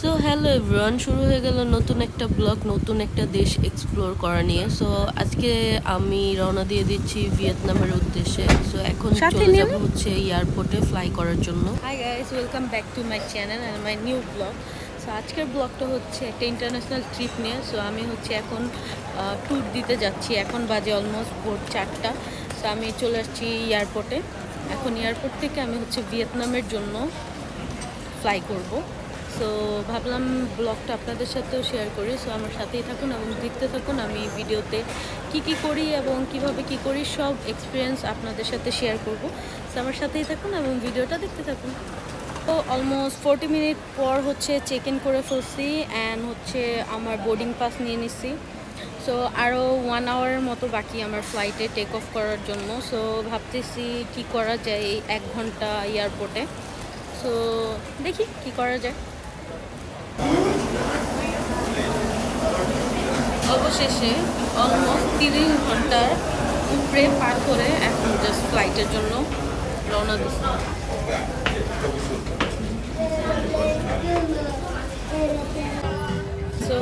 So hello everyone, শুরু হয়ে গেল নতুন একটা ব্লগ, নতুন একটা দেশ এক্সপ্লোর করা নিয়ে। সো আজকে আমি রওনা দিয়ে দিচ্ছি ভিয়েতনামের উদ্দেশ্যে। সো এখন চলে যাব হচ্ছে এয়ারপোর্টে ফ্লাই করার জন্য। Hi guys, welcome back to my channel and my new blog. So আজকের ব্লগটা হচ্ছে একটা ইন্টারন্যাশনাল ট্রিপ নিয়ে। সো আমি হচ্ছে এখন ট্যুর দিতে যাচ্ছি। এখন বাজে অলমোস্ট ভোর 4টা। সো আমি চলে আসছি এয়ারপোর্টে। এখন এয়ারপোর্ট থেকে আমি হচ্ছে ভিয়েতনামের জন্য ফ্লাই করব। সো ভাবলাম ব্লগটা আপনাদের সাথেও শেয়ার করি। সো আমার সাথেই থাকুন এবং দেখতে থাকুন আমি ভিডিওতে কি করি এবং কিভাবে কি করি, সব এক্সপিরিয়েন্স আপনাদের সাথে শেয়ার করব। সো আমার সাথেই থাকুন এবং ভিডিওটা দেখতে থাকুন। তো অলমোস্ট 40 মিনিট পর হচ্ছে চেক ইন করে ফেলছি অ্যান্ড হচ্ছে আমার বোর্ডিং পাস নিয়ে নিচ্ছি। সো আরও 1 আওয়ারের মতো বাকি আমার ফ্লাইটে টেক অফ করার জন্য। সো ভাবতেছি কি করা যায় এই 1 ঘন্টা এয়ারপোর্টে। সো দেখি কি করা যায়। অবশেষে অলমোস্ট 30 ঘন্টার উপরে পার করে এখন জাস্ট ফ্লাইটের জন্য রওনা দিচ্ছি। সো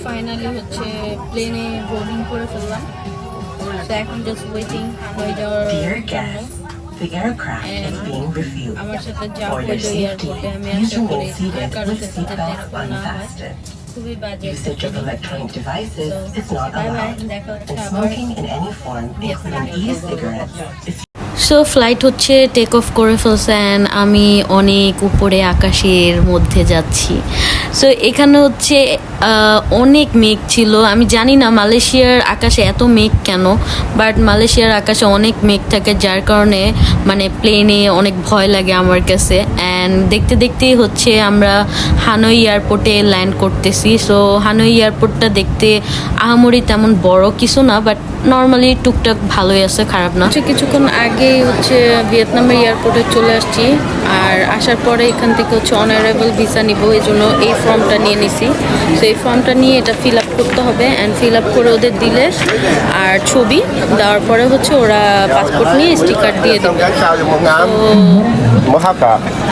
ফাইনালি হচ্ছে প্লেনে বোর্ডিং করে ফেললাম। তো এখন জাস্ট ওয়েটিং হয়ে যাওয়ার জন্য। আমার সাথে যা হলো এয়ারপোর্টে, আমি আশা করি আর কারোর সাথে যাতে এরকম না হয়। খুবই বাজে একটা ফিলিং। বাই বাই, দেখা হচ্ছে আবার ভিয়েতনামে। সো ফ্লাইট হচ্ছে টেক অফ করে ফেলছে অ্যান্ড আমি অনেক উপরে আকাশের মধ্যে যাচ্ছি। সো এখানে হচ্ছে অনেক মেঘ ছিল। আমি জানি না মালয়েশিয়ার আকাশে এত মেঘ কেন, বাট মালয়েশিয়ার আকাশে অনেক মেঘ থাকে, যার কারণে মানে প্লেনে অনেক ভয় লাগে আমার কাছে। অ্যান্ড দেখতে দেখতেই হচ্ছে আমরা হানয় এয়ারপোর্টে ল্যান্ড করতেছি। সো হানয় এয়ারপোর্টটা দেখতে আহামরি তেমন বড় কিছু না, বাট নর্মালি টুকটাক ভালোই আছে, খারাপ না। কিছুক্ষণ আগেই হচ্ছে ভিয়েতনামের এয়ারপোর্টে চলে আসছি। আর আসার পরে এখান থেকে হচ্ছে অনারেবল ভিসা নিব, এই জন্য এই ফর্মটা নিয়ে নিছি। তো এই ফর্মটা নিয়ে এটা ফিল আপ করতে হবে অ্যান্ড ফিল আপ করে ওদের দিলে আর ছবি দেওয়ার পরে হচ্ছে ওরা পাসপোর্ট নিয়ে স্টিকার দিয়ে দেবে।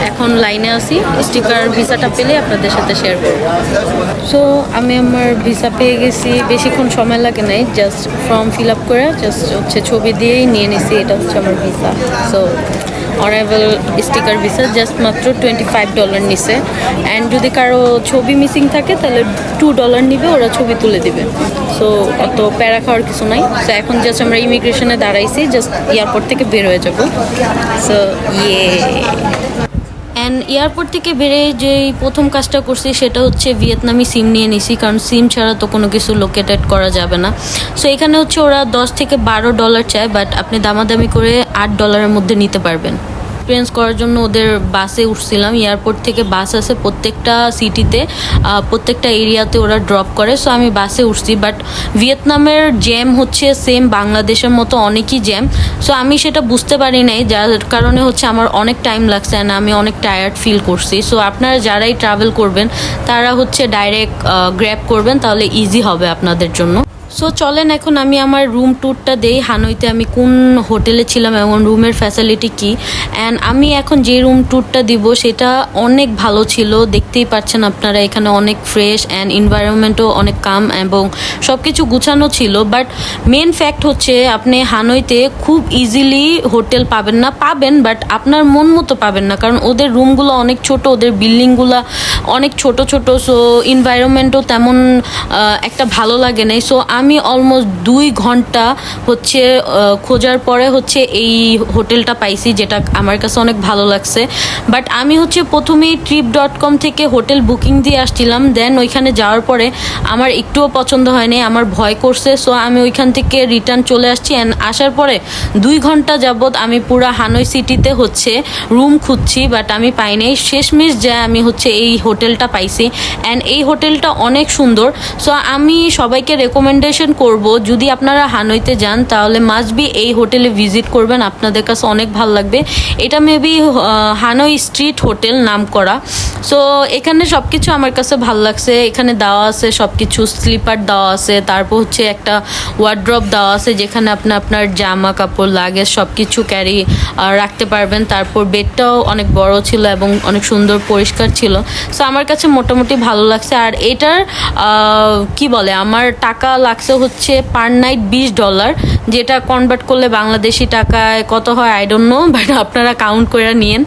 এখন লাইনে আসি, স্টিকার ভিসাটা পেলে আপনাদের সাথে শেয়ার করব। সো আমি আমার ভিসা পেয়ে গেছি, বেশিক্ষণ সময় লাগে নাই, জাস্ট ফর্ম ফিল আপ করে জাস্ট হচ্ছে ছবি দিয়েই নিয়ে নিছি। এটা হচ্ছে আমার visa. So honourable sticker visa just মাত্র $25 নিছে। অ্যান্ড যদি কারো ছবি মিসিং থাকে তাহলে $2 নিবে, ওরা ছবি তুলে দিবে। সো অত প্যারা খাওয়ার কিছু নাই। সো এখন জাস্ট আমরা ইমিগ্রেশনে দাঁড়াইছি, জাস্ট এয়ারপোর্ট থেকে বের হয়ে যাবো। সো অ্যান্ড এয়ারপোর্ট থেকে বেরিয়ে যেই প্রথম কাজটা করছি সেটা হচ্ছে ভিয়েতনামি সিম নিয়ে নিছি, কারণ সিম ছাড়া তো কোনো কিছু লোকেটেড করা যাবে না। সো এখানে হচ্ছে ওরা $10 থেকে $12 চায়, বাট আপনি দামাদামি করে $8 মধ্যে নিতে পারবেন। এক্সপিরিয়েন্স করার জন্য ওদের বাসে উঠছিলাম। এয়ারপোর্ট থেকে বাস আছে প্রত্যেকটা সিটিতে, প্রত্যেকটা এরিয়াতে ওরা ড্রপ করে। সো আমি বাসে উঠছি, বাট ভিয়েতনামের জ্যাম হচ্ছে সেম বাংলাদেশের মতো অনেকই জ্যাম। সো আমি সেটা বুঝতে পারি নাই, যার কারণে হচ্ছে আমার অনেক টাইম লাগছে অ্যান্ড আমি অনেক টায়ার্ড ফিল করছি। সো আপনারা যারাই ট্রাভেল করবেন তারা হচ্ছে ডাইরেক্ট গ্র্যাব করবেন, তাহলে ইজি হবে আপনাদের জন্য। সো চলেন এখন আমি আমার রুম ট্যুরটা দেই, হানইতে আমি কোন হোটেলে ছিলাম এবং রুমের ফ্যাসিলিটি কী। অ্যান্ড আমি এখন যে রুম ট্যুরটা দিব সেটা অনেক ভালো ছিল, দেখতেই পাচ্ছেন আপনারা। এখানে অনেক ফ্রেশ অ্যান্ড এনভায়রনমেন্টও অনেক কাম এবং সব কিছু গুছানো ছিল। বাট মেন ফ্যাক্ট হচ্ছে আপনি হানইতে খুব ইজিলি হোটেল পাবেন না, পাবেন বাট আপনার মন মতো পাবেন না, কারণ ওদের রুমগুলো অনেক ছোট, ওদের বিল্ডিংগুলো অনেক ছোট ছোট। সো এনভায়রনমেন্টও তেমন একটা ভালো লাগে নাই। সো আমি অলমোস্ট 2 ঘন্টা হচ্ছে খোঁজার পরে হচ্ছে এই হোটেলটা পাইছি, যেটা আমার কাছে অনেক ভালো লাগছে। বাট আমি হচ্ছে প্রথমেই trip.com থেকে হোটেল বুকিং দিয়ে আসছিলাম, দেন ওইখানে যাওয়ার পরে আমার একটুও পছন্দ হয়নি, আমার ভয় করছে। সো আমি ওইখান থেকে রিটার্ন চলে আসছি অ্যান্ড আসার পরে 2 ঘন্টা যাবৎ আমি পুরো হানয় সিটিতে হচ্ছে রুম খুঁজছি, বাট আমি পাই নাই। শেষমেশ যায় আমি হচ্ছে এই হোটেলটা পাইছি অ্যান্ড এই হোটেলটা অনেক সুন্দর। সো আমি সবাইকে রেকমেন্ডেড সাজেশন করব, যদি আপনারা হানইতে যান তাহলে মাস্ট বি এই হোটেলে ভিজিট করবেন, আপনাদের কাছে অনেক ভালো লাগবে। এটা মেবি হানই স্ট্রিট হোটেল নাম করা। সো এখানে সব কিছু আমার কাছে ভালো লাগছে। এখানে দেওয়া আছে সব কিছু, স্লিপার দেওয়া আছে, তারপর হচ্ছে একটা ওয়ার্ড্রপ দেওয়া আছে যেখানে আপনি আপনার জামা কাপড় লাগেজ সব কিছু ক্যারি রাখতে পারবেন। তারপর বেডটাও অনেক বড় ছিল এবং অনেক সুন্দর পরিষ্কার ছিল। সো আমার কাছে মোটামুটি ভালো লাগছে। আর এটার কি বলে, আমার টাকা লাগছে হচ্ছে পার নাইট $20, যেটা কনভার্ট করলে বাংলাদেশি টাকায় কত হয় আই ডোন্ট নো, বাট আপনারা কাউন্ট করে নিয়েন।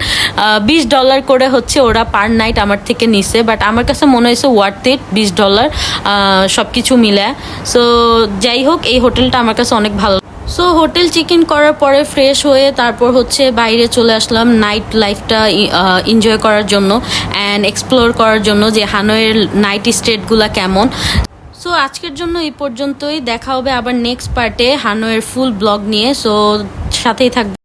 $20 করে হচ্ছে ওরা পার নাইট আমার থেকে নিছে, বাট আমার কাছে মনে হয়েছে ওয়ার্থ ইট $20 সব কিছু মিলে। সো যাই হোক, এই হোটেলটা আমার কাছে অনেক ভালো। সো হোটেল চেক ইন করার পরে ফ্রেশ হয়ে তারপর হচ্ছে বাইরে চলে আসলাম নাইট লাইফটা এনজয় করার জন্য অ্যান্ড এক্সপ্লোর করার জন্য যে হানয়ের নাইট স্টেটগুলো কেমন। সো আজকের জন্য এই পর্যন্তই, দেখা হবে আবার নেক্সট পার্টে হানয়ের ফুল ব্লগ নিয়ে। সো সাথেই থাকবে।